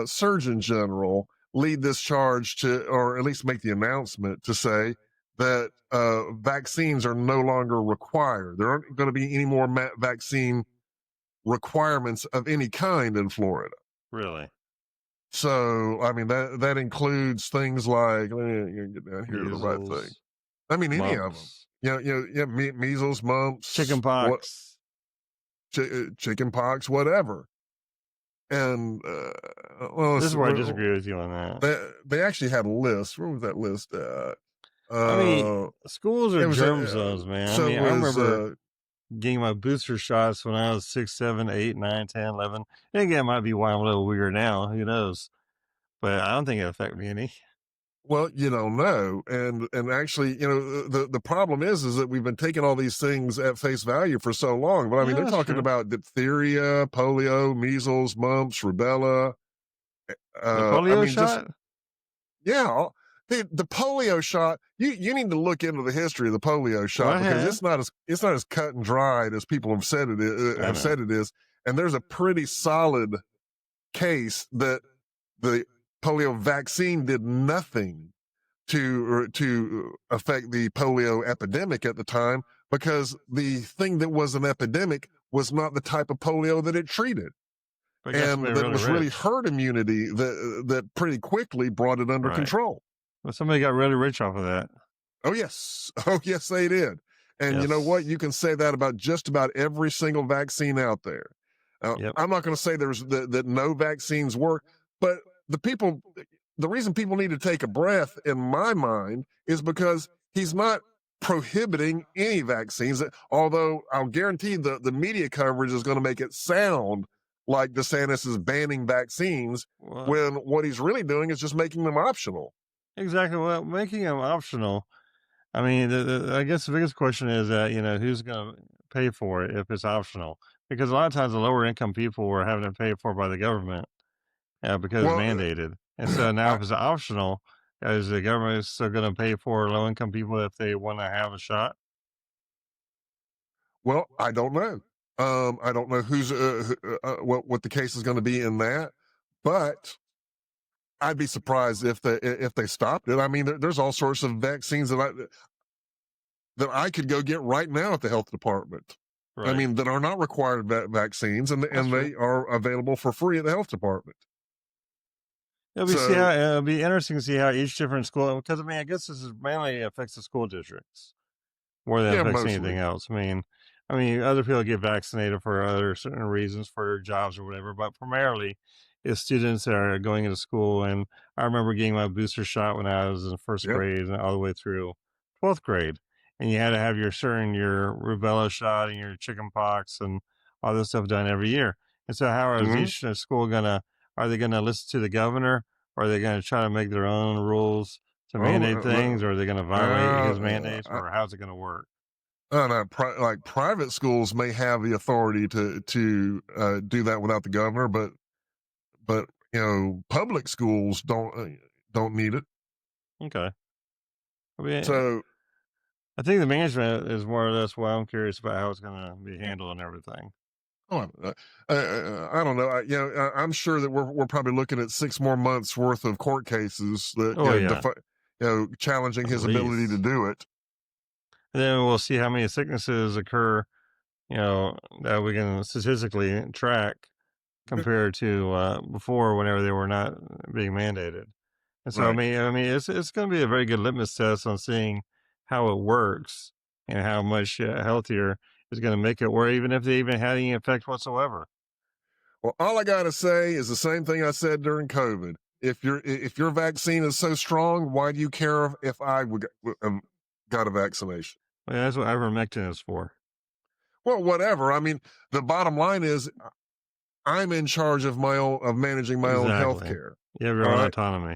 Surgeon General lead this charge to, or at least make the announcement to say that vaccines are no longer required. There aren't going to be any more vaccine requirements of any kind in Florida. Really? So, I mean, that includes things like, let me get down here to the right thing. I mean, any of them. Measles, mumps, chickenpox, chickenpox, whatever. And this is where I disagree with you on that. They actually had a list. Where was that list at? I mean, schools are germ zones, man. So I mean, I remember getting my booster shots when I was 6, 7, 8, 9, 10, 11. And again, it might be why I'm a little weird now. Who knows? But I don't think it affected me any. Well, you don't know. And actually, the problem is that we've been taking all these things at face value for so long. But I mean, they're talking about diphtheria, polio, measles, mumps, rubella. The polio shot? The polio shot, you need to look into the history of the polio shot because it's not as cut and dried as people have said it is. And there's a pretty solid case that the polio vaccine did nothing to affect the polio epidemic at the time, because the thing that was an epidemic was not the type of polio that it treated. And that was really herd immunity that pretty quickly brought it under control. Well, somebody got really rich off of that. Oh, yes. Oh, yes, they did. And you know what? You can say that about just about every single vaccine out there. I'm not going to say that no vaccines work, but the reason people need to take a breath, in my mind, is because he's not prohibiting any vaccines. Although I'll guarantee the media coverage is going to make it sound like DeSantis is banning vaccines, when what he's really doing is just making them optional. Exactly. Well, making them optional. I mean, I guess the biggest question is that, who's going to pay for it if it's optional? Because a lot of times the lower income people were having it paid for by the government because it's mandated. And so now if it's optional, is the government still going to pay for low income people if they want to have a shot? Well, I don't know. I don't know what the case is going to be in that, but I'd be surprised if they stopped it. I mean, there's all sorts of vaccines that I could go get right now at the health department. Right. I mean, that are not required vaccines, and they are available for free at the health department. It'll be interesting to see how each different school, because I mean, I guess this mainly affects the school districts more than it affects anything else. I mean, other people get vaccinated for other certain reasons, for their jobs or whatever, but primarily it's students that are going into school. And I remember getting my booster shot when I was in first grade and all the way through 12th grade. And you had to have your rubella shot and your chickenpox and all this stuff done every year. And so how is each school are they going to listen to the governor, or are they going to try to make their own rules to mandate things, or are they going to violate his mandates, or how's it going to work? Like private schools may have the authority to do that without the governor, but public schools don't need it. Okay. I think the management is more or less why I'm curious about how it's going to be handled and everything. I don't know. I'm sure that we're probably looking at 6 more months worth of court cases that challenging his ability to do it. And then we'll see how many sicknesses occur, that we can statistically track compared to before, whenever they were not being mandated. And so, I mean, it's going to be a very good litmus test on seeing how it works and how much healthier it's going to make it, or even if they even had any effect whatsoever. Well, all I got to say is the same thing I said during COVID. If your vaccine is so strong, why do you care if I got a vaccination? Well, that's what ivermectin is for. Well, whatever. I mean, the bottom line is I'm in charge of managing my own health care. You have your own autonomy.